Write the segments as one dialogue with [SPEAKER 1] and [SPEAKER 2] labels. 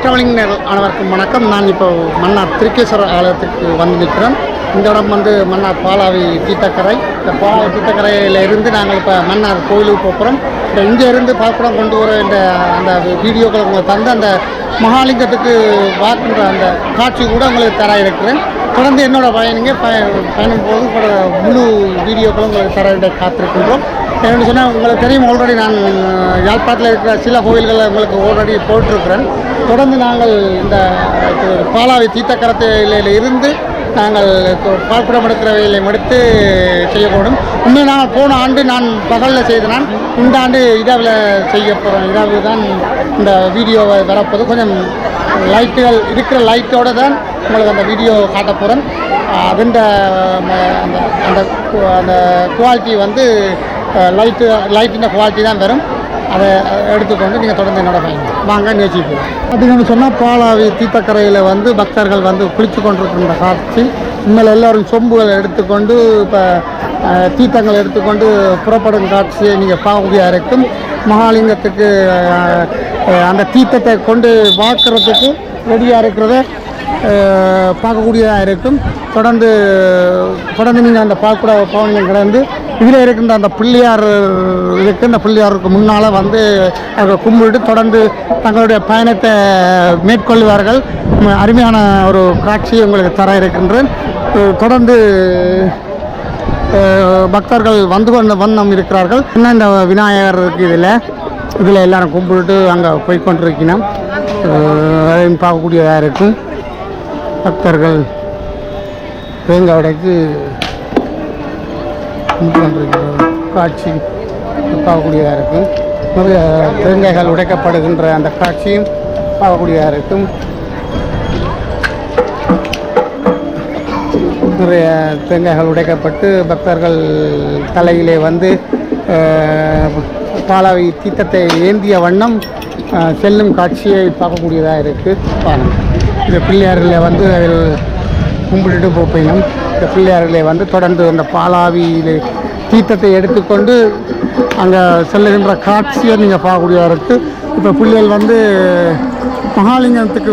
[SPEAKER 1] Travelling அனைவருக்கும் வணக்கம். நான் இப்போ மன்னார் திருக்கேஸ்வரர் ஆலயத்துக்கு வந்து நிற்கிறேன். இந்த இடம் வந்து மன்னார் பாலாவி தீர்த்தக்கரை. இந்த பாலாவி தீர்த்தக்கரையில் இருந்து நாங்கள் இப்போ மன்னார் கோயிலுக்கு போகிறோம். இப்போ இங்கே இருந்து பார்க்குறோம் கொண்டு வர இந்த அந்த வீடியோக்களை உங்களுக்கு தந்து அந்த மகாலிங்கத்துக்கு பார்க்கின்ற அந்த காட்சி கூட உங்களுக்கு தர இருக்கிறேன். தொடர்ந்து என்னோட பயணம் போது முழு வீடியோக்களும் உங்களுக்கு தர காத்திருக்கின்றோம். என்னென்னு சொன்னால் உங்களுக்கு தெரியும், ஆல்ரெடி நான் யாழ்ப்பாணத்தில் இருக்கிற சில கோயில்களில் உங்களுக்கு ஆல்ரெடி போட்டிருக்கிறேன். தொடர்ந்து நாங்கள் இந்த பாலாவி தீர்த்தக்கரத்தையில் இருந்து நாங்கள் பால்குடம் எடுக்கிற வேலை எடுத்து செய்யப்படும். உண்மையை நாங்கள் போன ஆண்டு நான் பகலில் செய்தேன். இந்த ஆண்டு இரவில் செய்ய போகிறோம். இரவு தான் இந்த வீடியோவை வரப்போது. கொஞ்சம் லைட்டுகள் இருக்கிற லைட்டோடு தான் உங்களுக்கு அந்த வீடியோ காட்ட போகிறேன். அதுண்ட அந்த அந்த குவாலிட்டி வந்து லைட்டின் குவாலிட்டி தான் வரும். அதை எடுத்துக்கொண்டு நீங்கள் தொடர்ந்து என்னோட பயணம் வாங்க நிகழ்ச்சி போகும். அப்படின்னு சொன்னால் பாலாவி தீர்த்தக்கரையில் வந்து பக்தர்கள் வந்து குளித்து கொண்டிருக்கின்ற காட்சி. உண்மையில் எல்லோரும் சொம்புகளை எடுத்துக்கொண்டு இப்போ தீர்த்தங்களை எடுத்துக்கொண்டு புறப்படும் காட்சியை நீங்கள் பார்க்கக்கூடியதாக இருக்கும். மகாலிங்கத்துக்கு அந்த தீர்த்தத்தை கொண்டு பார்க்குறதுக்கு ரெடியாக இருக்கிறத பார்க்கக்கூடியதாக இருக்கும். தொடர்ந்து நீங்கள் அந்த பார்க்கூட பவனியம் கடந்து இதில் இருக்கின்ற அந்த பிள்ளையார் இருக்குது. இந்த பிள்ளையாருக்கு முன்னால் வந்து அதை கும்பிட்டு தொடர்ந்து தங்களுடைய பயணத்தை மேற்கொள்வார்கள். அருமையான ஒரு காட்சியை உங்களுக்கு தர இருக்கின்றேன். தொடர்ந்து பக்தர்கள் வந்து கொண்ட வண்ணம் இருக்கிறார்கள். இன்னும் இந்த விநாயகர் இருக்குது. இதில் எல்லோரும் கும்பிட்டு அங்கே போய்கொண்டிருக்கணும். அதையும் பார்க்கக்கூடியதாக இருக்கும். பக்தர்கள் தேங்காய் உடைக்கு கொண்டிருக்கிற காட்சி பார்க்கக்கூடியதாக இருக்கும். நிறைய தேங்காய்கள் உடைக்கப்படுகின்ற அந்த காட்சியும் பார்க்கக்கூடியதாக இருக்கும். நிறைய தேங்காய்கள் உடைக்கப்பட்டு பக்தர்கள் தலையிலே வந்து பாலாவி தீர்த்தத்தை ஏந்திய வண்ணம் செல்லும் காட்சியை பார்க்கக்கூடியதாக இருக்குது. பாருங்கள், இந்த பிள்ளையாரில் வந்து அதில் கும்பிட்டுட்டு போகணும். இந்த பிள்ளையாரிலே வந்து தொடர்ந்து அந்த பாலாவியிலே தீர்த்தத்தை எடுத்துக்கொண்டு அங்கே செல்லுகின்ற காட்சியை நீங்கள் பார்க்கக்கூடியதாக இருக்குது. இப்போ பிள்ளைகள் வந்து மகாலிங்கத்துக்கு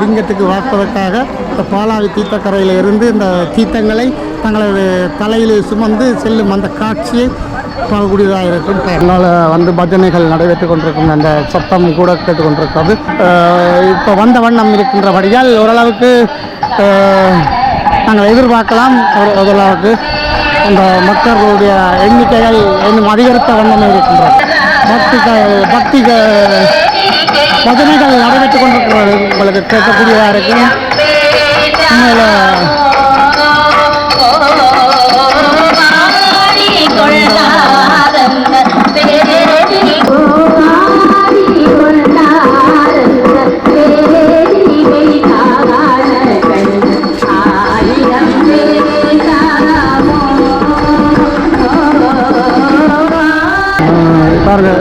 [SPEAKER 1] லிங்கத்துக்கு வாக்குவதற்காக இந்த பாலாவி தீர்த்தக்கரையில் இருந்து இந்த தீர்த்தங்களை தங்களது தலையில் சுமந்து செல்லும் அந்த காட்சியை பார்க்கக்கூடியதாக இருக்கும். அதனால் வந்து பஜனைகள் நடைபெற்று கொண்டிருக்கும். அந்த சத்தம் கூட கேட்டுக்கொண்டிருக்கிறது. இப்போ வந்த வண்ணம் இருக்கின்றபடியால் ஓரளவுக்கு நாங்கள் எதிர்பார்க்கலாம். ஓரளவுக்கு அந்த மக்களுடைய எண்ணிக்கைகள் இன்னும் அதிகரித்த வண்ணமே இருக்கின்றது. பஜனைகள் நடைபெற்று கொண்டிருக்கிறது. உங்களுக்கு கேட்கக்கூடியதாக இருக்கும். உண்மையில்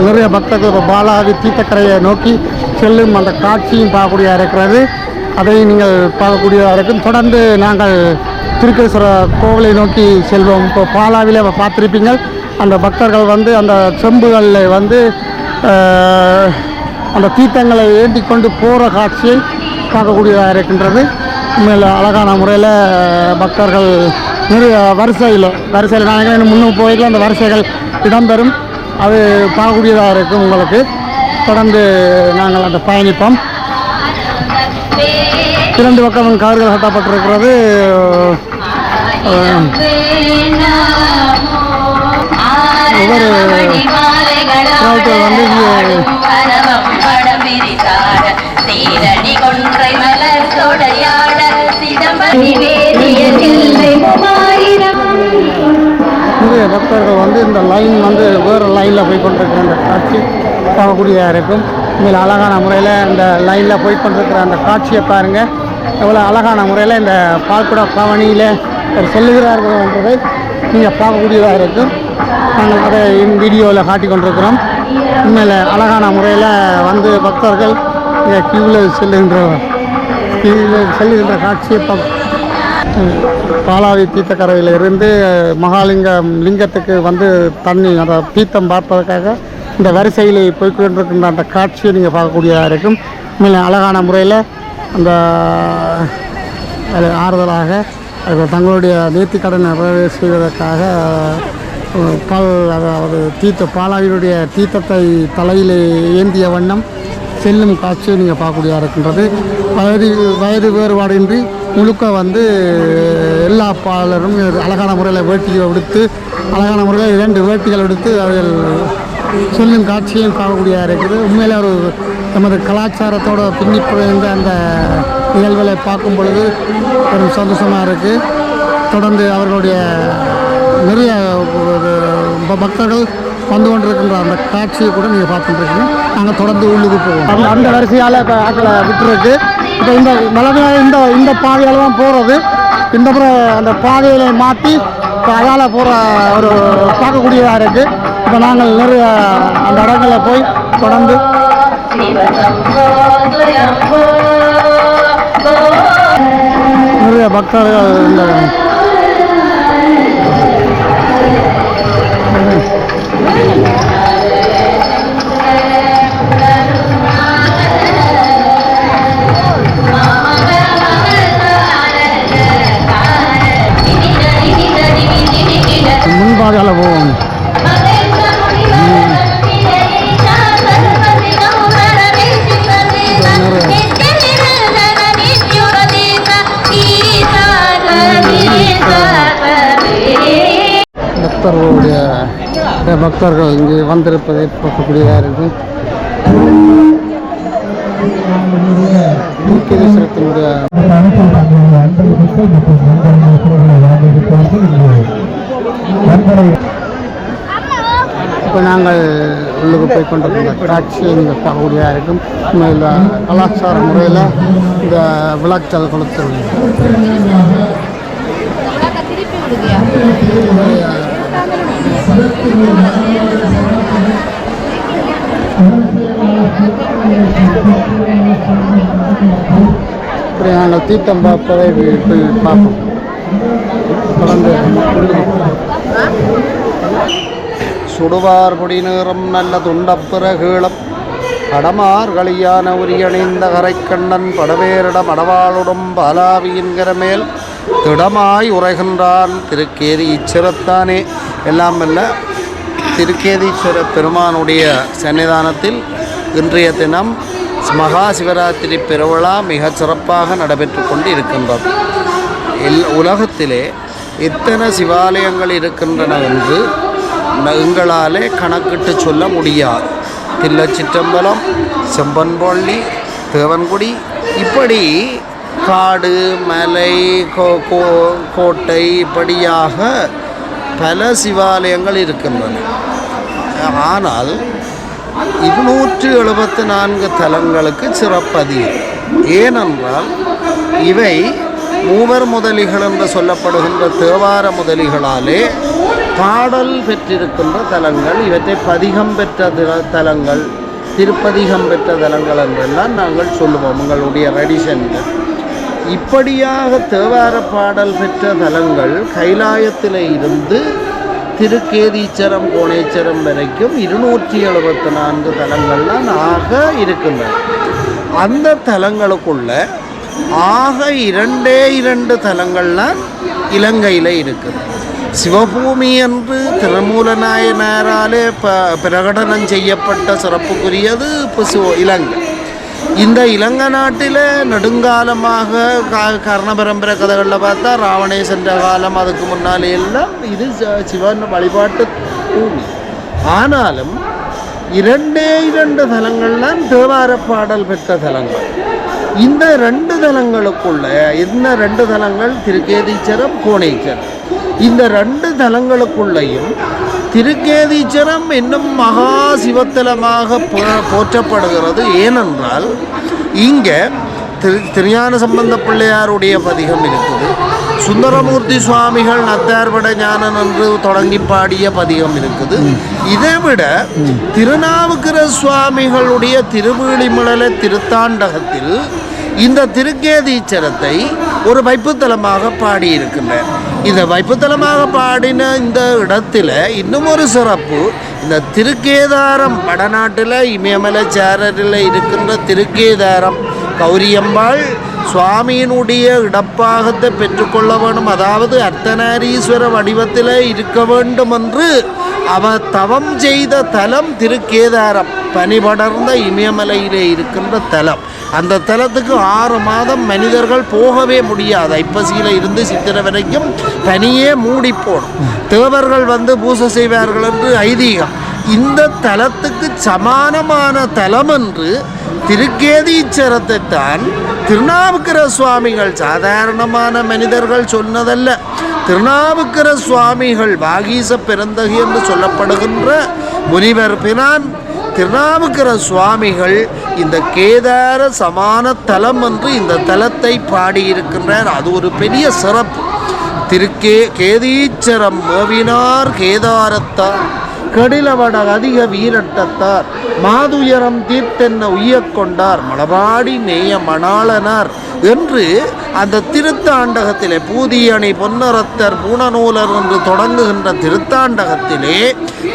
[SPEAKER 1] நிறைய பக்தர்கள் பாலாவி தீர்த்தக்கரையை நோக்கி செல்லும் அந்த காட்சியும் பார்க்கக்கூடியதாக இருக்கிறது. அதையும் நீங்கள் பார்க்கக்கூடியதாக இருக்கும். தொடர்ந்து நாங்கள் திருக்கேஸ்வரர் கோவிலை நோக்கி செல்வோம். இப்போ பாலாவிலே பார்த்துருப்பீங்கள், அந்த பக்தர்கள் வந்து அந்த செம்புகளில் வந்து அந்த தீர்த்தங்களை ஏந்தி கொண்டு போகிற காட்சியை பார்க்கக்கூடியதாக இருக்கின்றது. உண்மையில் அழகான முறையில் பக்தர்கள் நிறைய வரிசையில் நாங்கள் முன்னும் போய்க்கு அந்த வரிசைகள் இடம்பெறும். அது பார்க்கக்கூடியதாக இருக்கும். உங்களுக்கு தொடர்ந்து நாங்கள் அந்த பயணிப்போம். 2 பக்கமும் கார்கள் கட்டப்பட்டிருக்கிறது. ஒவ்வொரு வந்து நிறைய பக்தர்கள் வந்து இந்த லைன் வந்து வேறு லைனில் போய்கொண்டிருக்கிற அந்த காட்சி பார்க்கக்கூடியதாக இருக்கும். இதில் அழகான முறையில் இந்த லைனில் போய்கொண்டிருக்கிற அந்த காட்சியை பாருங்கள். எவ்வளோ அழகான முறையில் இந்த பால்குட பவனியில் செல்லுகிறார்கள் என்றதை நீங்கள் பார்க்கக்கூடியதாக இருக்கும். நாங்கள் அதை வீடியோவில் காட்டி கொண்டிருக்கிறோம். உண்மையில் அழகான முறையில் வந்து பக்தர்கள் கியூவில் செல்லுகின்ற காட்சியை பாலாவி தீர்த்தக்கரையில் இருந்து லிங்கத்துக்கு வந்து தண்ணி அந்த தீர்த்தம் பார்ப்பதற்காக இந்த வரிசையில் போய்கொண்டிருக்கின்ற அந்த காட்சியை நீங்கள் பார்க்கக்கூடியதாக இருக்கும். உண்மையிலே அழகான முறையில் அந்த ஆறுதலாக தங்களுடைய நேர்த்திக்கடன் நிறைவேற செய்வதற்காக அதாவது பாலாவினுடைய தீர்த்தத்தை தலையில் ஏந்திய வண்ணம் செல்லும் காட்சியை நீங்கள் பார்க்கக்கூடியதாக இருக்கின்றது. வயது வேறுபாடின்றி முழுக்க எல்லா பாலரும் அழகான முறையில் வேட்டிகளை எடுத்து அழகான முறையில் 2 வேட்டிகள் எடுத்து அவர்கள் செல்லும் காட்சியும் பார்க்கக்கூடியதாக இருக்குது. உண்மையிலே ஒரு நமது கலாச்சாரத்தோடு பின்னி பிணைந்த அந்த நிகழ்வுகளை பார்க்கும் பொழுது ஒரு சந்தோஷமாக இருக்குது. தொடர்ந்து அவர்களுடைய நிறைய பக்தர்கள் வந்து கொண்டிருக்கின்ற அந்த காட்சியை கூட நீங்கள் பார்த்துட்டுருக்கீங்க. நாங்கள் தொடர்ந்து உள்ளுக்கு போவோம். அந்த வரிசையால் இப்போ ஆக்களை விட்டுருக்கு. இப்போ இந்த மலைமையாக இந்த பாதையால் தான் போகிறது. இந்த முறை அந்த பாதையில் மாற்றி இப்போ அதால் போகிற ஒரு பார்க்கக்கூடியதாக இருக்குது. இப்போ நாங்கள் நிறைய அந்த இடங்களில் போய் தொடர்ந்து நிறைய பக்தர்கள் இந்த முன்பாதையால் போவோம். பக்தர்கள் இங்கே வந்திருப்பதை பார்க்கக்கூடியதாக இருக்குது. இப்போ நாங்கள் உள்ளுக்கு போய் கொண்டிருக்கிற காட்சியை நீங்கள் பார்க்கக்கூடியதாக இருக்கும். உண்மையில் கலாச்சார முறையில் இந்த விளைச்சல் கொடுத்துருங்க. இப்படி நாங்கள் தீர்த்தம் பார்ப்பதை போய் பார்ப்போம். தொடர்ந்து சுடுவார் பொடி நேரம் நல்ல துண்டப்பிறகீழம் கடமார் களியான உரியணிந்த கரைக்கண்ணன் படவேரிடம் அடவாளுடன் பாலாவியின்கிற மேல் திடமாய் உரைகின்றான் திருக்கேதி இச்சிரத்தானே. எல்லாம் அல்ல திருக்கேதீஸ்வர பெருமானுடைய சன்னிதானத்தில் இன்றைய தினம் மகா சிவராத்திரி பெருவிழா மிகச் சிறப்பாக நடைபெற்று கொண்டு இருக்கின்றது. உலகத்திலே எத்தனை சிவாலயங்கள் இருக்கின்றன என்று எங்களாலே கணக்கிட்டு சொல்ல முடியாது. தில்லச்சிற்றம்பலம், செம்பன்பள்ளி, தேவன்குடி, இப்படி காடு, மலை, கோட்டை, இப்படியாக பல சிவாலயங்கள் இருக்கின்றன. ஆனால் 274 தலங்களுக்கு சிறப்பதிகம். ஏனென்றால் இவை மூவர் முதலிகள் என்று சொல்லப்படுகின்ற தேவார முதலிகளாலே பாடல் பெற்றிருக்கின்ற தலங்கள். இவற்றை பதிகம் பெற்ற தலங்கள், திருப்பதிகம் பெற்ற தலங்கள் என்றெல்லாம் நாங்கள் சொல்லுவோம் எங்களுடைய ரெடிஷன்கள். இப்படியாக தேவார பாடல் பெற்ற தலங்கள் கைலாயத்தில் இருந்து திருக்கேதீச்சரம் கோணேச்சரம் வரைக்கும் 274 தலங்கள்லாம் ஆக இருக்கின்றன. அந்த தலங்களுக்குள்ள ஆக 2 தலங்கள்லாம் இலங்கையில் இருக்குது. சிவபூமி என்று திருமூலநாயனாராலே பிரகடனம் செய்யப்பட்ட சிறப்புக்குரியது இப்போ இலங்கை. இந்த இலங்கை நாட்டில் நெடுங்காலமாக கர்ண பரம்பரை கதைகளில் பார்த்தா ராவணேசன் காலம், அதுக்கு முன்னாலே எல்லாம் இது சிவன் வழிபாட்டு பூமி. ஆனாலும் 2 தலங்கள்லாம் தேவார பாடல் பெற்ற தலங்கள். இந்த 2 தலங்களுக்குள்ள இந்த 2 தலங்கள் திருக்கேதீச்சரம், கோணேச்சரம். இந்த 2 தலங்களுக்குள்ளேயும் திருக்கேதீச்சரம் இன்னும் மகா சிவத்தலமாக போற்றப்படுகிறது. ஏனென்றால் இங்கே திருஞான சம்பந்த பிள்ளையாருடைய பதிகம் இருக்குது. சுந்தரமூர்த்தி சுவாமிகள் நத்தார்பட ஞானன் என்று தொடங்கி பாடிய பதிகம் இருக்குது. இதை விட திருநாவுக்கர சுவாமிகளுடைய திருவீழிமிழலை திருத்தாண்டகத்தில் இந்த திருக்கேதீச்சரத்தை ஒரு வைப்புத்தலமாக பாடியிருக்கின்றனர்.
[SPEAKER 2] இந்த வைப்புத்தலமாக பாடின இந்த இடத்துல இன்னும் ஒரு சிறப்பு. இந்த திருக்கேதாரம் வடநாட்டில் இமயமலைச்சாரரில் இருக்கின்ற திருக்கேதாரம் கௌரியம்பாள் சுவாமியினுடைய இடப்பாகத்தை பெற்றுக்கொள்ள வேண்டும், அதாவது அர்த்தநாரீஸ்வர வடிவத்தில் இருக்க வேண்டும் என்று அவர் தவம் செய்த தலம் திருக்கேதாரம். பனிபடர்ந்த இமயமலையிலே இருக்கின்ற தலம். அந்த தலத்துக்கு 6 மாதம் மனிதர்கள் போகவே முடியாது. ஐப்பசியில் இருந்து சித்திரை வரைக்கும் பனியே மூடி போடும். தேவர்கள் வந்து பூசை செய்வார்கள் என்று ஐதீகம். இந்த தலத்துக்கு சமானமான தலம் என்று திருக்கேதீச்சரத்தை தான் திருநாவுக்கர சுவாமிகள், சாதாரணமான மனிதர்கள் சொன்னதல்ல, திருநாவுக்கர சுவாமிகள் வாகீச பெருந்தகை என்று சொல்லப்படுகின்ற முனிவர் பிரான் திருநாவுக்கர சுவாமிகள் இந்த கேதார சமான தலம் என்று இந்த தலத்தை பாடியிருக்கின்றார். அது ஒரு பெரிய சிறப்பு. கேதீச்சரம் மேவினார் கேதாரத்தார் கடிலவட அதிக வீரட்டத்தார் மாதுயரம் தீர்த்தென்ன உய்யக் கொண்டார் மலபாடி நேய மணாளனார் என்று அந்த திருத்தாண்டகத்திலே பூதியணி பொன்னரத்தர் பூணநூலர் என்று தொடங்குகின்ற திருத்தாண்டகத்திலே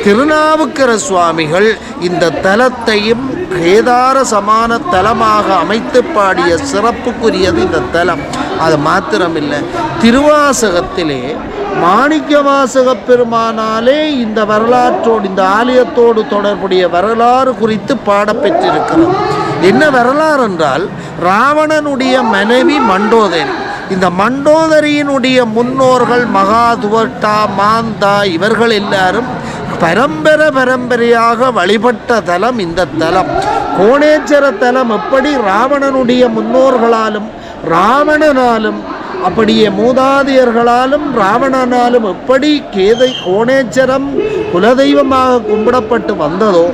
[SPEAKER 2] திருநாவுக்கர சுவாமிகள் இந்த தலத்தையும் கேதார சமான தலமாக அமைத்து பாடிய சிறப்புக்குரியது இந்த தலம். அது மாத்திரமில்லை, திருவாசகத்திலே மாணிக்கவாசக பெருமானாலே இந்த வரலாற்றோடு, இந்த ஆலயத்தோடு தொடர்புடைய வரலாறு குறித்து பாடப்பெற்றிருக்கிறது. என்ன வரலாறு என்றால், ராவணனுடைய மனைவி மண்டோதரி. இந்த மண்டோதரியினுடைய முன்னோர்கள் மகாதுவட்டா, மாந்தா இவர்கள் எல்லாரும் பரம்பரையாக வழிபட்ட தலம் இந்த தலம். கோணேச்சர தலம் எப்படி ராவணனுடைய முன்னோர்களாலும் ராவணனாலும், அப்படியே மூதாதையர்களாலும் ராவணனாலும் எப்படி கோணேச்சரம் குலதெய்வமாக கும்பிடப்பட்டு வந்ததோ,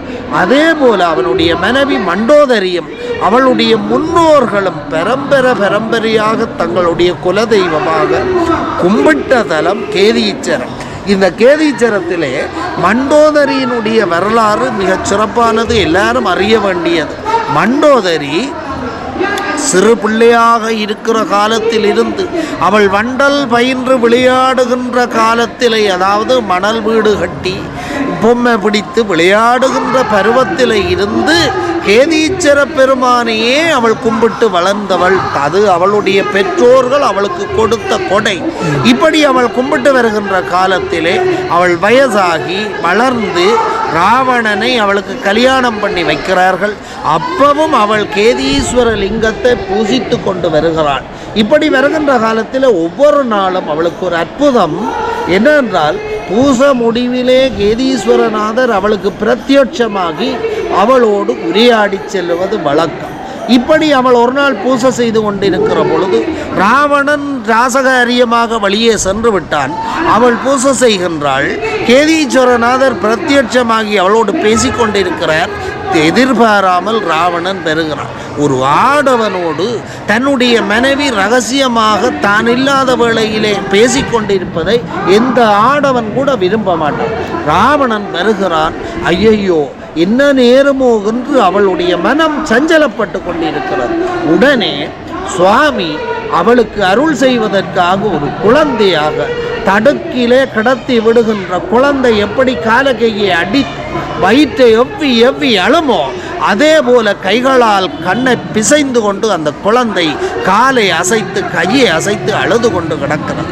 [SPEAKER 2] அதே போல அவனுடைய மனைவி மண்டோதரியும் அவளுடைய முன்னோர்களும் பரம்பரையாக தங்களுடைய குலதெய்வமாக கும்பிட்ட தலம் கேதீச்சரம். இந்த கேதீச்சரத்திலே மண்டோதரியினுடைய வரலாறு மிகச் சிறப்பானது, எல்லாரும் அறிய வேண்டியது. மண்டோதரி சிறு பிள்ளையாக இருக்கிற காலத்தில் இருந்து அவள் வண்டல் பயின்று விளையாடுகின்ற காலத்திலே, அதாவது மணல் வீடு கட்டி பொம்மை பிடித்து விளையாடுகின்ற பருவத்தில் இருந்து கேதீச்சர பெருமானையே அவள் கும்பிட்டு வளர்ந்தவள். அது அவளுடைய பெற்றோர்கள் அவளுக்கு கொடுத்த கொடை. இப்படி அவள் கும்பிட்டு வருகின்ற காலத்திலே அவள் வயசாகி வளர்ந்து ராவணனை அவளுக்கு கல்யாணம் பண்ணி வைக்கிறார்கள். அப்பவும் அவள் கேதீஸ்வர லிங்கத்தை பூசித்து கொண்டு வருகிறாள். இப்படி வருகின்ற காலத்தில் ஒவ்வொரு நாளும் அவளுக்கு ஒரு அற்புதம் என்னென்றால், பூச முடிவிலே கேதீஸ்வரநாதர் அவளுக்கு பிரத்யட்சமாகி அவளோடு உரையாடி செல்வது வழக்கம். இப்படி அவள் ஒரு நாள் பூசை செய்து கொண்டிருக்கிற பொழுது ராவணன் ராசகாரியமாக வழியே சென்று விட்டான். அவள் பூசை செய்கின்றாள். கேதீஸ்வரநாதர் பிரத்யட்சமாகி அவளோடு பேசிக்கொண்டிருக்கிறார். எதிர்பாராமல் ராவணன் பெறுகிறான். ஒரு ஆடவனோடு தன்னுடைய மனைவி ரகசியமாக தான் இல்லாத வேளையிலே பேசிக்கொண்டிருப்பதை எந்த ஆடவன் கூட விரும்ப மாட்டான். ராவணன் வருகிறான். ஐயையோ, என்ன நேரமோ என்று அவளுடைய மனம் சஞ்சலப்பட்டு கொண்டிருக்கிறது. உடனே சுவாமி அவளுக்கு அருள் செய்வதற்காக ஒரு குழந்தையாக தடுக்கிலே கடத்தி விடுகின்ற குழந்தை எப்படி காலகையை அடித்து வயிற்றை எவ்வி அழுமோ, அதே போல கைகளால் கண்ணை பிசைந்து கொண்டு அந்த குழந்தை காலை அசைத்து கையை அசைத்து அழுது கொண்டு கிடக்கிறது.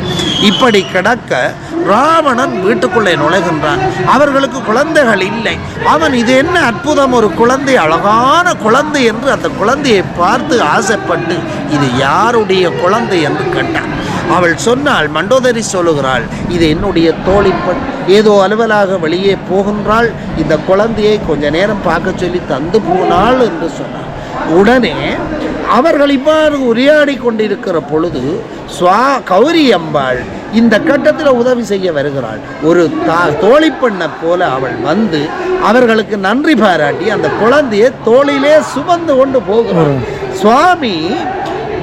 [SPEAKER 2] இப்படி கிடக்க ராவணன் வீட்டுக்குள்ளே நுழைகின்றான். அவர்களுக்கு குழந்தைகள் இல்லை. அவன் இது என்ன அற்புதம், ஒரு குழந்தை, அழகான குழந்தை என்று அந்த குழந்தையை பார்த்து ஆசைப்பட்டு இது யாருடைய குழந்தை என்று கேட்டான். அவள் சொன்னாள், மண்டோதரி சொல்லுகிறாள், இது என்னுடைய தோழிப்பெண், ஏதோ அலுவலாக வெளியே போகின்றாள், இந்த குழந்தையை கொஞ்ச நேரம் பார்க்க சொல்லி தந்து போனாள் என்று சொன்னாள். உடனே அவர்கள் இவ்வாறு உரையாடி கொண்டிருக்கிற பொழுது கௌரி அம்பாள் இந்த கட்டத்தில் உதவி செய்ய வருகிறாள். ஒரு தோழிப்பெண்ணை போல அவள் வந்து அவர்களுக்கு நன்றி பாராட்டி அந்த குழந்தையை தோளிலே சுமந்து கொண்டு போகிறாள். சுவாமி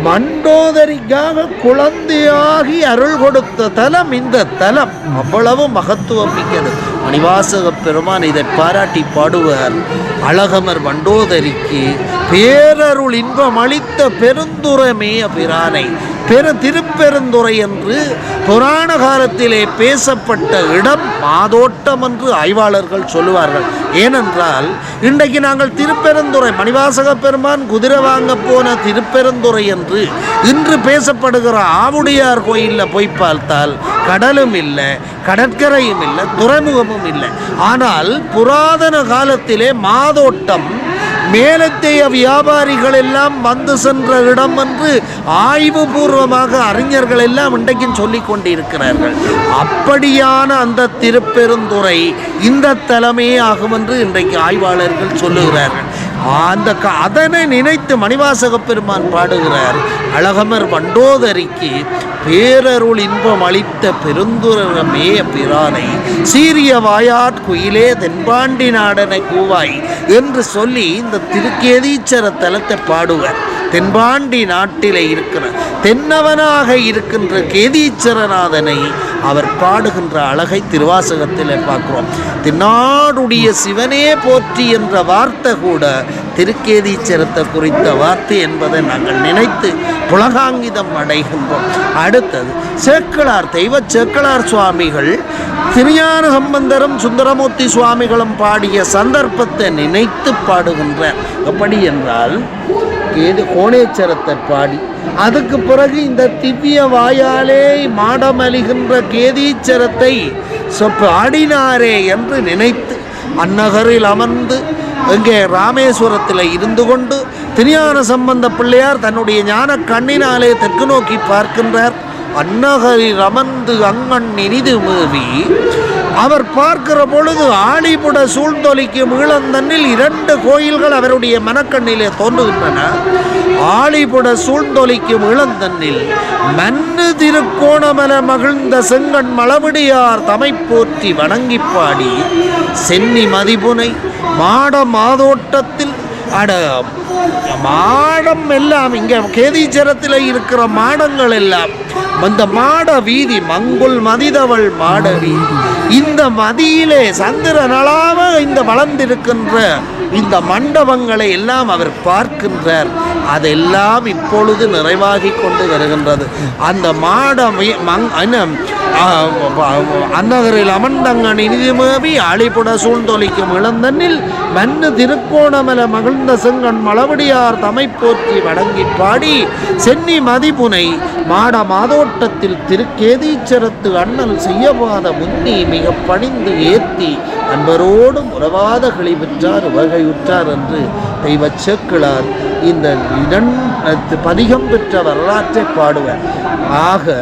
[SPEAKER 2] மண்டோதரிக்காக குழந்தையாகி அருள் கொடுத்த தலம் இந்த தலம். அவ்வளவு மகத்துவம் மிக்கது. மணிவாசக பெருமான் இதை பாராட்டி பாடுவார். அழகமர் மண்டோதரிக்கு பேரருள் இன்பம் அளித்த பெருந்துரமே பிரானை திருப்பெருந்துறை என்று புராண காலத்திலே பேசப்பட்ட இடம் மாதோட்டம் என்று ஆய்வாளர்கள் சொல்லுவார்கள். ஏனென்றால் இன்றைக்கு நாங்கள் திருப்பெருந்துறை மணிவாசக பெருமான் குதிரை வாங்க போன திருப்பெருந்துறை என்று இன்று பேசப்படுகிற ஆவுடையார் கோயிலில் போய் பார்த்தால் கடலும் இல்லை, கடற்கரையும் இல்லை, துறைமுகமும் இல்லை. ஆனால் புராதன காலத்திலே மாதோட்டம் மேலத்தைய வியாபாரிகள் எல்லாம் வந்து சென்ற இடம் என்று ஆய்வுபூர்வமாக அறிஞர்கள் எல்லாம் இன்றைக்கும் சொல்லிக் கொண்டிருக்கிறார்கள். அப்படியான அந்த திருப்பெருந்துறை இந்த தலமே ஆகும் என்று இன்றைக்கு ஆய்வாளர்கள் சொல்லுகிறார்கள். அதனை நினைத்து மணிவாசக பெருமான் பாடுகிறார், அழகமர் வண்டோதரிக்கு பேரருள் இன்பம் அளித்த பெருந்துரமே பிரானை சீரிய வாயாட் குயிலே தென்பாண்டி நாடனை கூவாய் என்று சொல்லி இந்த திருக்கேதீச்சர தலத்தை பாடுவார். தென்பாண்டி நாட்டிலே இருக்கிற தென்னவனாக இருக்கின்ற கேதீச்சரநாதனை அவர் பாடுகின்ற அழகை திருவாசகத்திலே பார்க்கிறோம். தென்னாடுடைய சிவனே போற்றி என்ற வார்த்தை கூட திருக்கேதீச்சரத்தை குறித்த வார்த்தை என்பதை நாங்கள் நினைத்து புலகாங்கிதம் அடைகின்றோம். அடுத்தது சேக்கிழார், தெய்வ சேக்கிழார் சுவாமிகள் திருஞான சம்பந்தரும் சுந்தரமூர்த்தி சுவாமிகளும் பாடிய சந்தர்ப்பத்தை நினைத்து பாடுகின்றார். எப்படி என்றால் கோணேச்சரத்தை பாடி அதுக்கு பிறகு இந்த திவ்ய வாயாலே மாடமலிகின்ற கேதீச்சரத்தை பாடினாரே என்று நினைத்து அந்நகரில் அமர்ந்து இங்கே ராமேஸ்வரத்தில் இருந்து கொண்டு திருஞான சம்பந்த பிள்ளையார் தன்னுடைய ஞான கண்ணினாலே தெற்கு நோக்கி பார்க்கின்றார். அந்நகரில் அமர்ந்து அங்கண் இனிது மேவி அவர் பார்க்கிற பொழுது ஆழிபுட சூழ்ந்தொலிக்கும் ஈழந்தன்னில் 2 கோயில்கள் அவருடைய மனக்கண்ணிலே தோன்றுகின்றன. ஆழிபுட சூழ்ந்தொலிக்கும் ஈழந்தன்னில் மன்னு திருக்கோணமல மகிழ்ந்த செங்கண் மலவிடியார் தமை போற்றி வணங்கி பாடி சென்னி மதிபுனை மாட மாதோட்டத்தில் மாடம் எல்லாம் இங்கே கேதீச்சரத்தில் இருக்கிற மாடங்கள் எல்லாம் அந்த மாட வீதி மங்குல் மதிதவள் மாட வீதி, இந்த மதியிலே சந்திரனளாக இந்த வளர்ந்திருக்கின்ற இந்த மண்டபங்களை எல்லாம் அவர் பார்க்கின்றார். அதெல்லாம் இப்பொழுது நிறைவாகி கொண்டு வருகின்றது. அந்த மாடம் அந்நகரில் அமர்ந்தங்கன் இனிதுமேவி ஆழிபுட சூழ்ந்தொலிக்கும் இளந்தன்னில் மன்னு திருக்கோணமல மகிழ்ந்த செங்கண் மலவடியார் தமை போற்றி வணங்கி பாடி சென்னி மதிபுனை மாட மாதோட்டத்தில் திருக்கேதீச்சரத்து அண்ணல் செய்யவாத முன்னி மிக பணிந்து ஏத்தி அன்பரோடும் உறவாத கிளி பெற்றார் உவகையுற்றார் என்று தெய்வ சேக்கிழார் இந்த பதிகம் பெற்ற வரலாற்றை பாடுவார். ஆக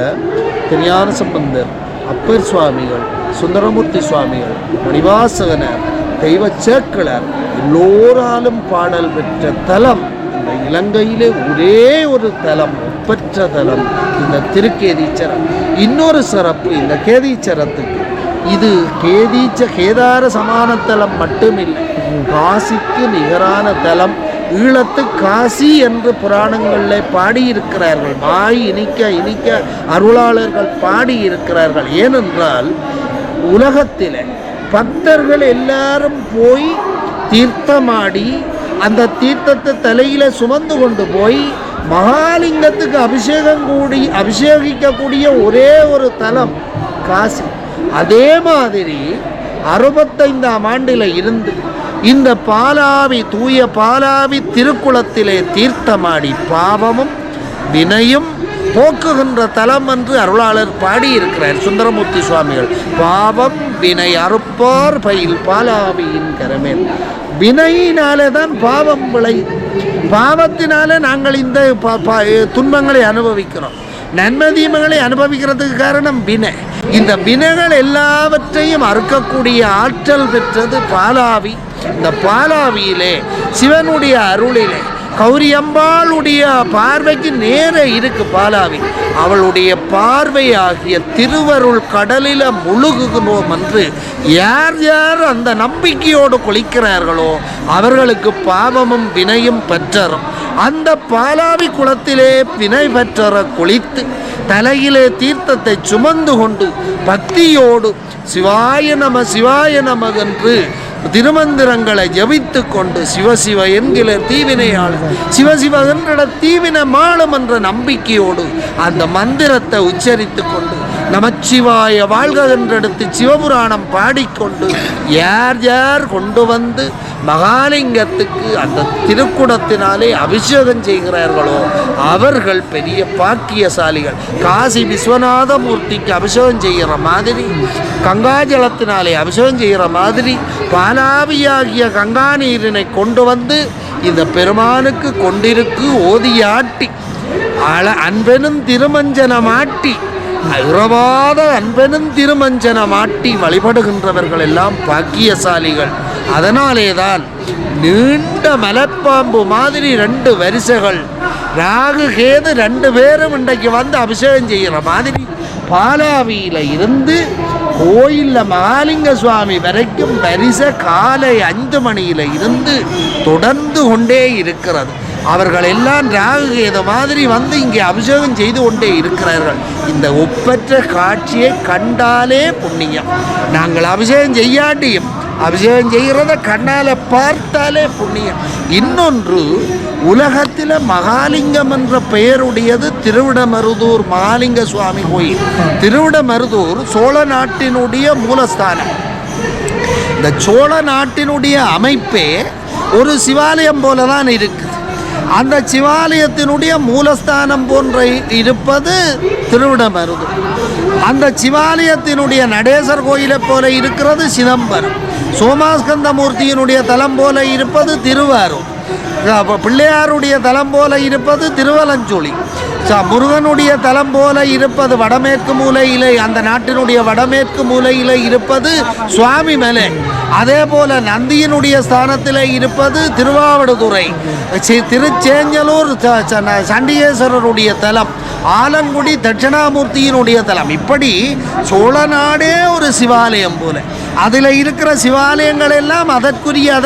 [SPEAKER 2] திருஞான சம்பந்தர், அப்பர் சுவாமிகள், சுந்தரமூர்த்தி சுவாமிகள், மணிவாசகனர், தெய்வ சேக்கிழார் எல்லோராலும் பாடல் பெற்ற தலம் இந்த இலங்கையிலே ஒரே ஒரு தலம், ஒப்பற்ற தலம் இந்த திருக்கேதீச்சரம். இன்னொரு சிறப்பு இந்த கேதீச்சரத்துக்கு, இது கேதார சமான தலம் மட்டுமில்லை, காசிக்கு நிகரான தலம். ஈழத்து காசி என்று புராணங்களில் பாடியிருக்கிறார்கள். வாய் இனிக்க இனிக்க அருளாளர்கள் பாடியிருக்கிறார்கள். ஏனென்றால் உலகத்தில் பக்தர்கள் எல்லாரும் போய் தீர்த்தமாடி அந்த தீர்த்தத்தை தலையில சுமந்து கொண்டு போய் மகாலிங்கத்துக்கு அபிஷேகிக்கக்கூடிய ஒரே ஒரு தலம் காசி. அதே மாதிரி 65ஆம் ஆண்டில் இருந்து இந்த பாலாவி, தூய பாலாவி திருக்குளத்திலே தீர்த்தமாடி பாவமும் வினையும் போக்குகின்ற தலம் என்று அருளாளர் பாடியிருக்கிறார் சுந்தரமூர்த்தி சுவாமிகள். பாவம் வினை அறுப்பார் பயில் பாலாவியின் கரமேல். வினையினாலே தான் பாவம் விளையுது. பாவத்தினாலே நாங்கள் இந்த துன்பங்களை அனுபவிக்கிறோம். நன்மை தீமைகளை அனுபவிக்கிறதுக்கு காரணம் வினை. இந்த வினைகள் எல்லாவற்றையும் அறுக்கக்கூடிய ஆற்றல் பெற்றது பாலாவி. இந்த பாலாவியிலே சிவனுடைய அருளிலே கௌரியம்பாளுடைய பார்வைக்கு நேர இருக்கு பாலாவி. அவளுடைய பார்வையாகிய திருவருள் கடலில முழுகுகிறோம் என்று யார் யார் அந்த நம்பிக்கையோடு குளிக்கிறார்களோ அவர்களுக்கு பாவமும் வினையும் பெற்றரும். அந்த பாலாவி குளத்திலே வினை பெற்றற குளித்து தலையிலே தீர்த்தத்தை சுமந்து கொண்டு பக்தியோடு சிவாய நம சிவாய நம என்று திருமந்திரங்களை ஜபித்து கொண்டு சிவசிவ என்கிற தீவினையாளர் சிவசிவ என்கிற தீவினை மாளும் என்ற நம்பிக்கையோடு அந்த மந்திரத்தை உச்சரித்து கொண்டு நமச்சிவாய வாழ்க என்றெடுத்து சிவபுராணம் பாடிக்கொண்டு யார் யார் கொண்டு வந்து மகாலிங்கத்துக்கு அந்த திருக்குடத்தினாலே அபிஷேகம் செய்கிறார்களோ அவர்கள் பெரிய பாக்கியசாலிகள். காசி விஸ்வநாத மூர்த்திக்கு அபிஷேகம் செய்கிற மாதிரி, கங்காஜலத்தினாலே அபிஷேகம் செய்கிற மாதிரி பாலாவியாகிய கங்கா நீரினை கொண்டு வந்து இந்த பெருமானுக்கு கொண்டிருக்கு ஓதியாட்டி அன்பெனும் திருமஞ்சனமாட்டி இரவாத அன்பெனும் திருமஞ்சனமாட்டி வழிபடுகின்றவர்கள் எல்லாம் பாக்கியசாலிகள். அதனாலேதான் நீண்ட மலைப்பாம்பு மாதிரி 2 வரிசைகள் ராகு கேது 2 பேரும் இன்றைக்கு வந்து அபிஷேகம் செய்கிற மாதிரி பாலாவியில் இருந்து கோயிலில் மகாலிங்க சுவாமி வரைக்கும் வரிசை காலை 5 மணியில் இருந்து தொடர்ந்து கொண்டே இருக்கிறது. அவர்கள் எல்லாம் ராகு கேது மாதிரி வந்து இங்கே அபிஷேகம் செய்து கொண்டே இருக்கிறார்கள். இந்த ஒப்பற்ற காட்சியை கண்டாலே புண்ணியம். நாங்கள் அபிஷேகம் செய்யாட்டியும் அபிஷேகம் செய்கிறத கண்ணால் பார்த்தாலே புண்ணியம். இன்னொன்று, உலகத்தில் மகாலிங்கம் என்ற பெயருடையது திருவிடமருதூர் மகாலிங்க சுவாமி கோயில். திருவிடமருதூர் சோழ நாட்டினுடைய மூலஸ்தானம். இந்த சோழ நாட்டினுடைய அமைப்பே ஒரு சிவாலயம் போல தான் இருக்குது. அந்த சிவாலயத்தினுடைய மூலஸ்தானம் போன்ற இருப்பது திருவிடமருதூர். அந்த சிவாலயத்தினுடைய நடேசர் கோயிலை போல இருக்கிறது சிதம்பரம். சோமாஸ்கந்தமூர்த்தியினுடைய தலம் போல இருப்பது திருவாரூர். பிள்ளையாருடைய தலம் போல இருப்பது திருவலஞ்சொலி. முருகனுடைய தலம் போல இருப்பது வடமேற்கு மூலையிலே, அந்த நாட்டினுடைய வடமேற்கு மூலையிலே இருப்பது சுவாமி மலை. அதே போல நந்தியினுடைய ஸ்தானத்தில் இருப்பது திருவாவடுதுறை. திருச்சேஞ்சலூர் சண்டிகேஸ்வரருடைய தலம், ஆலங்குடி தட்சிணாமூர்த்தியினுடைய தலம். இப்படி சோழ நாடே ஒரு சிவாலயம் போல. அதில் இருக்கிற சிவாலயங்கள் எல்லாம் அதற்குரிய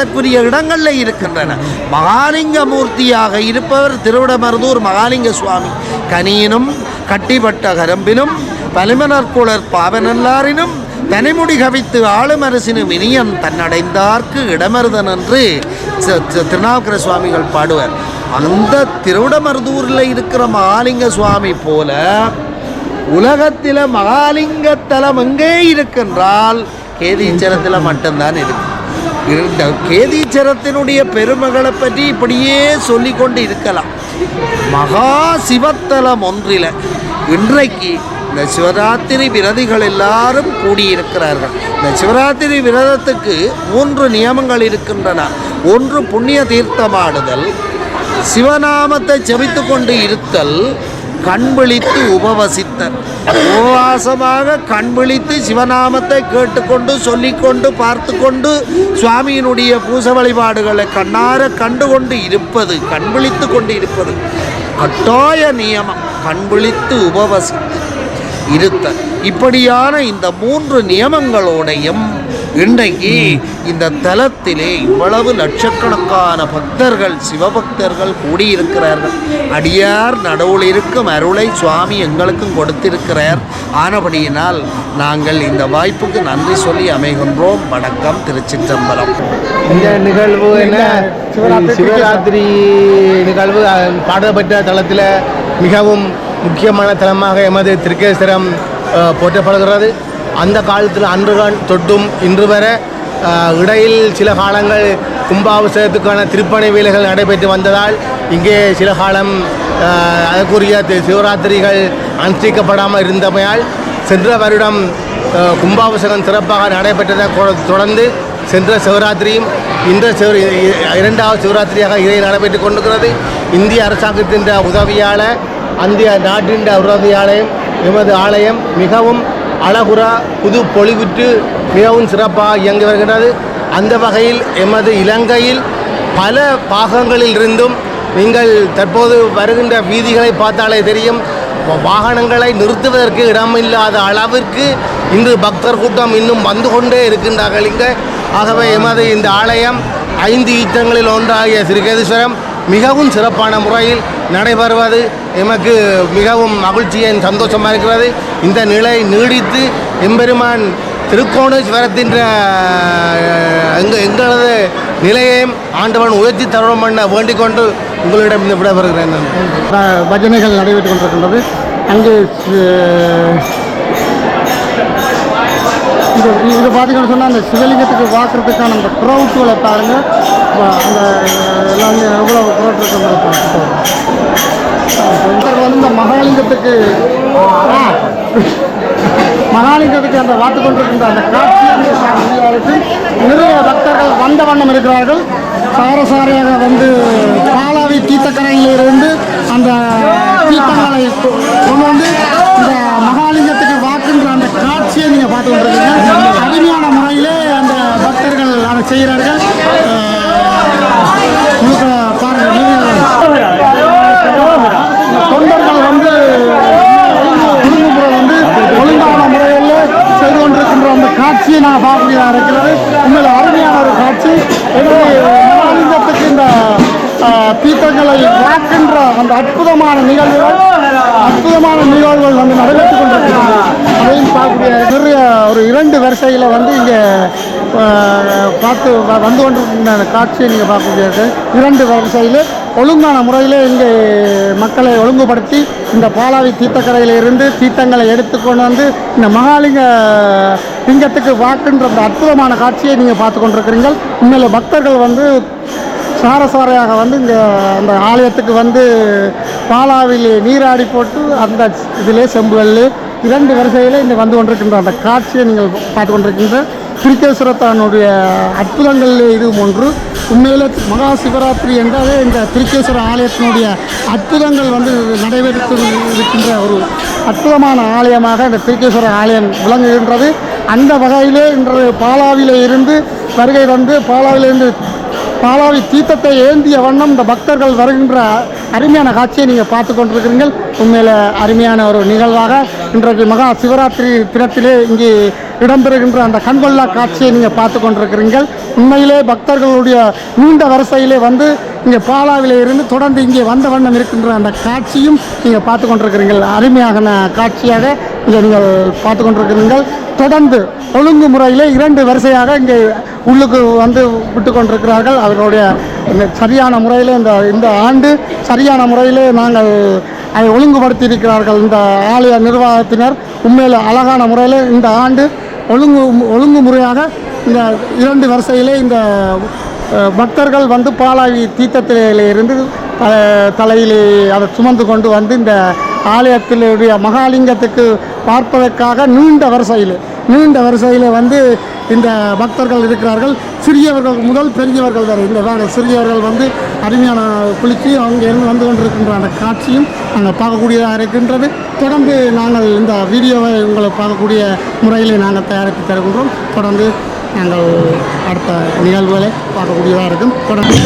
[SPEAKER 2] இடங்களில் இருக்கின்றன. மகாலிங்க மூர்த்தியாக இருப்பவர் திருவிடமருதூர் மகாலிங்க சுவாமி. கனியினும் கட்டிப்பட்ட கரம்பிலும் பலிமனற்குளர் பாவனல்லாரினும் தனிமுடி கவித்து ஆளுமரசினும் இனியன் தன்னடைந்தார்க்கு இடமருதன் என்று திருநாவுக்கர சுவாமிகள் பாடுவார். அந்த திருவிடமருதூரில் இருக்கிற மகாலிங்க சுவாமி போல உலகத்தில் மகாலிங்க தலம் எங்கே இருக்கின்றால் கேதீச்சரத்தில் மட்டும்தான் இருக்கு. இந்த கேதீச்சரத்தினுடைய பெருமகளை பற்றி இப்படியே சொல்லிக்கொண்டு இருக்கலாம். மகா சிவத்தலம் ஒன்றில் இன்றைக்கு இந்த சிவராத்திரி விரதிகள் எல்லாரும் கூடியிருக்கிறார்கள். இந்த சிவராத்திரி விரதத்துக்கு 3 நியமங்கள் இருக்கின்றன. ஒன்று புண்ணிய தீர்த்தமாடுதல், சிவநாமத்தை ஜபித்து கொண்டு இருத்தல், கண்விழித்து உபவசித்தல். உபவாசமாக கண்விழித்து சிவநாமத்தை கேட்டுக்கொண்டு சொல்லிக்கொண்டு பார்த்து கொண்டு சுவாமியினுடைய பூச வழிபாடுகளை கண்ணார கண்டுகொண்டு இருப்பது, கண்விழித்து கொண்டு இருப்பது கட்டாய நியமம். கண்விழித்து உபவசித்து இருத்தல். இப்படியான இந்த 3 நியமங்களோடையும் இன்றைக்கு இந்த தலத்திலே இவ்வளவு லட்சக்கணக்கான பக்தர்கள், சிவபக்தர்கள் கூடியிருக்கிறார்கள். அடியார் நடுவில் இருக்கும் அருளை சுவாமி எங்களுக்கும் கொடுத்திருக்கிறார். ஆனபடியினால் நாங்கள் இந்த வாய்ப்புக்கு நன்றி சொல்லி அமைகின்றோம். வணக்கம். திருச்சிற்றம்பலம்.
[SPEAKER 3] இந்த நிகழ்வு என்ன, சிவராத்திரி நிகழ்வு பாடப்பட்ட தளத்தில் மிகவும் முக்கியமான தலமாக எமது திருக்கேஸ்வரம் போற்றப்படுகிறது. அந்த காலத்தில் அன்றுகள் தொட்டும் இன்று வர இடையில் சில காலங்கள் கும்பாபிஷேகத்துக்கான திருப்பணி வேலைகள் நடைபெற்று வந்ததால் இங்கே சில காலம் அதற்குரிய சிவராத்திரிகள் அனுஷ்டிக்கப்படாமல் இருந்தமையால் சென்ற வருடம் கும்பாபிஷேகம் சிறப்பாக நடைபெற்றதை தொடர்ந்து சென்ற சிவராத்திரியும் இந்த 2வது சிவராத்திரியாக இதை நடைபெற்று கொண்டிருக்கிறது. இந்திய அரசாங்கத்தின் உதவியால், அந்த நாட்டின் உதவியாலயம் எமது ஆலயம் மிகவும் அழகுறா புது பொலிவுற்று மிகவும் சிறப்பாக இயங்கி வருகிறது. அந்த வகையில் எமது இலங்கையில் பல பாகங்களில் இருந்தும் நீங்கள் தற்போது வருகின்ற வீதிகளை பார்த்தாலே தெரியும், வாகனங்களை நிறுத்துவதற்கு இடமில்லாத அளவிற்கு இன்று பக்தர் கூட்டம் இன்னும் வந்து கொண்டே இருக்கின்றார்கள் இங்கே. ஆகவே எமது இந்த ஆலயம் 5 ஈச்சங்களில் ஒன்றாகிய திருக்கேதீஸ்வரம் மிகவும் சிறப்பான முறையில் நடைபெறுவது எமக்கு மிகவும் மகிழ்ச்சியின் சந்தோஷமாக இருக்கிறது. இந்த நிலை நீடித்து எம்பெருமான் திருக்கோணேஸ்வரத்தின் எங்களது நிலையையும் ஆண்டவன் உயர்த்தி தருணம் பண்ண வேண்டிக் கொண்டு உங்களிடம் இந்த விடைபெறுகிறேன்.
[SPEAKER 1] பஜனைகள் நடைபெற்றுக் கொண்டிருக்கின்றது. அங்கே இது பார்த்தீங்கன்னு சொன்னால் அந்த சிவலிங்கத்துக்கு பார்க்குறதுக்கான அந்த க்ரௌட்களை பாருங்கள். அந்த எல்லாமே எவ்வளோ க்ரௌட் இருக்கிறது. வந்து இந்த மகாலிங்கத்துக்கு அந்த பார்த்து கொண்டிருக்கின்ற அந்த காட்சி நிறைய பக்தர்கள் வந்த வண்ணம் இருக்கிறார்கள். சாரசாரியாக வந்து பாலாவி தீர்த்தக்கரையிலிருந்து அந்த தீர்த்தங்களை கொண்டு வந்து இந்த மகாலிங்கத்துக்கு வாக்குன்ற அந்த காட்சியை நீங்கள் பார்த்து கொண்டிருக்கீங்க. அருமையான முறையிலே அந்த பக்தர்கள் அதை செய்கிறார்கள். தொண்டர்கள் வந்து ஒழுங்கான முறையில் செய்து கொண்டிருக்கின்ற அந்த காட்சியை நான் பார்க்கக்கூடியதாக இருக்கிறது. உண்மையில் அருமையான ஒரு காட்சி. மகாலிங்கத்துக்கு இந்த தீர்த்தங்களை வாக்குன்ற அந்த அற்புதமான நிகழ்வுகள் வந்து நடைபெற்றுக் கொண்டிருக்கிறது. அதையும் பார்க்கக்கூடிய நிறைய ஒரு 2 வரிசையில் வந்து இங்கே பார்த்து வந்து கொண்டிருக்கின்ற அந்த காட்சியை நீங்கள் பார்க்கக்கூடியது. 2 வரிசையில் ஒழுங்கான முறையில் இங்கே மக்களை ஒழுங்குபடுத்தி இந்த பாலாவி தீர்த்தக்கரையிலிருந்து தீர்த்தங்களை எடுத்துக்கொண்டு வந்து இந்த மகாலிங்க லிங்கத்துக்கு வாக்குன்ற அந்த அற்புதமான காட்சியை நீங்கள் பார்த்து கொண்டிருக்கிறீர்கள். உண்மையில் பக்தர்கள் வந்து சாரசாரையாக வந்து இங்கே அந்த ஆலயத்துக்கு வந்து பாலாவில் நீராடி போட்டு அந்த இதிலே செம்புகளில் 2 வரிசையில் இங்கே வந்து கொண்டிருக்கின்ற அந்த காட்சியை நீங்கள் பார்த்து கொண்டிருக்கின்ற திருக்கேஸ்வரத்தானுடைய அற்புதங்களில் இதுவும் ஒன்று. உண்மையில் மகா சிவராத்திரி என்றாலே இந்த திருக்கேஸ்வர ஆலயத்தினுடைய அற்புதங்கள் வந்து நடைபெற்று இருக்கின்ற ஒரு அற்புதமான ஆலயமாக இந்த திருக்கேஸ்வர ஆலயம் விளங்குகின்றது. அந்த வகையிலே இன்று பாலாவிலே இருந்து வருகை வந்து பாலாவி தீர்த்தத்தை ஏந்திய வண்ணம் இந்த பக்தர்கள் வருகின்ற அருமையான காட்சியை நீங்கள் பார்த்து கொண்டிருக்கிறீர்கள். உண்மையில் அருமையான ஒரு நிகழ்வாக இன்றைக்கு மகா சிவராத்திரி தினத்திலே இங்கே இடம்பெறுகின்ற அந்த கண்கொள்ளா காட்சியை நீங்கள் பார்த்து கொண்டிருக்கிறீர்கள். உண்மையிலே பக்தர்களுடைய நீண்ட வரிசையிலே வந்து இங்கே பாலாவிலே இருந்து தொடர்ந்து இங்கே வந்த வண்ணம் இருக்கின்ற அந்த காட்சியும் நீங்கள் பார்த்து கொண்டிருக்கிறீர்கள். அருமையான காட்சியாக இங்கே நீங்கள் பார்த்து கொண்டிருக்கிறீர்கள். தொடர்ந்து ஒழுங்கு முறையில் 2 வரிசையாக இங்கே உள்ளுக்கு வந்து விட்டு கொண்டிருக்கிறார்கள். அவர்களுடைய சரியான முறையில் இந்த ஆண்டு சரியான முறையில் நாங்கள் அதை ஒழுங்குபடுத்தி இருக்கிறார்கள் இந்த ஆலய நிர்வாகத்தினர். உண்மையில் அழகான முறையில் இந்த ஆண்டு ஒழுங்கு முறையாக இந்த 2 வரிசையிலே இந்த பக்தர்கள் வந்து பாலாவி தீர்த்தத்திலிருந்து தலையிலே அதை சுமந்து கொண்டு வந்து இந்த ஆலயத்திலுடைய மகாலிங்கத்துக்கு பார்ப்பதற்காக நீண்ட வரிசையில் வந்து இந்த பக்தர்கள் இருக்கிறார்கள். சிறியவர்கள் முதல் பெரியவர்கள் வரை இந்த சிறியவர்கள் வந்து அருமையான குளித்து அவங்க இருந்து வந்து கொண்டிருக்கின்ற அந்த காட்சியும் நாங்கள் பார்க்கக்கூடியதாக இருக்கின்றது. தொடர்ந்து நாங்கள் இந்த வீடியோவை உங்களை பார்க்கக்கூடிய முறையில் நாங்கள் தயாரித்து தருகின்றோம். தொடர்ந்து நாங்கள் அடுத்த நிகழ்வுகளை பார்க்கக்கூடியதாக இருக்கும். தொடர்ந்து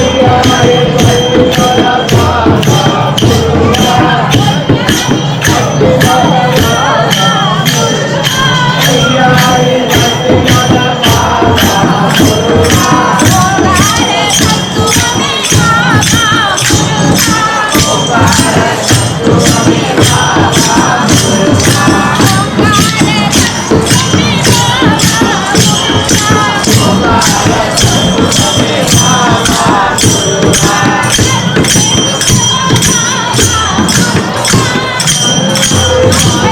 [SPEAKER 4] Hey!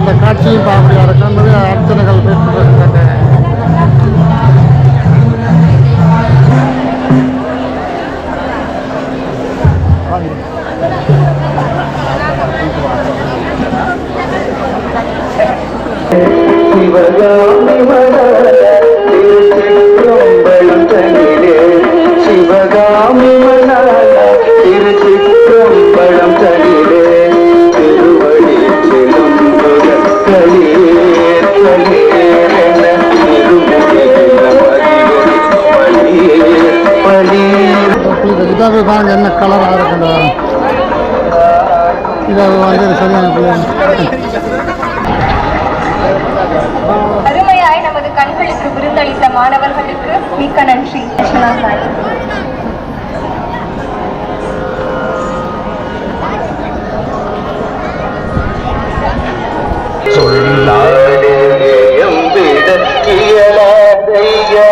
[SPEAKER 1] அந்த காட்சியும் பார்க்க இருக்கின்றது. அர்ச்சனைகள் பெற்று
[SPEAKER 4] சிவகாமி மணல திருச்சிற்றம்பலம் தனிலே சிவகாமி மணல திருச்சிற்றம்பலம் தனிலே திருவடி செல்லும் களியேர் களியேர் என
[SPEAKER 1] இதாவது பாருங்க என்ன கலராக இருக்கின்றது. இதாவது வந்து சரியான
[SPEAKER 5] அருமையாய் நமது கண்களுக்கு விருந்தளித்த மாணவர்களுக்கு மிக்க நன்றி.
[SPEAKER 4] சொல்லாதே எம்பிட இயலாதையா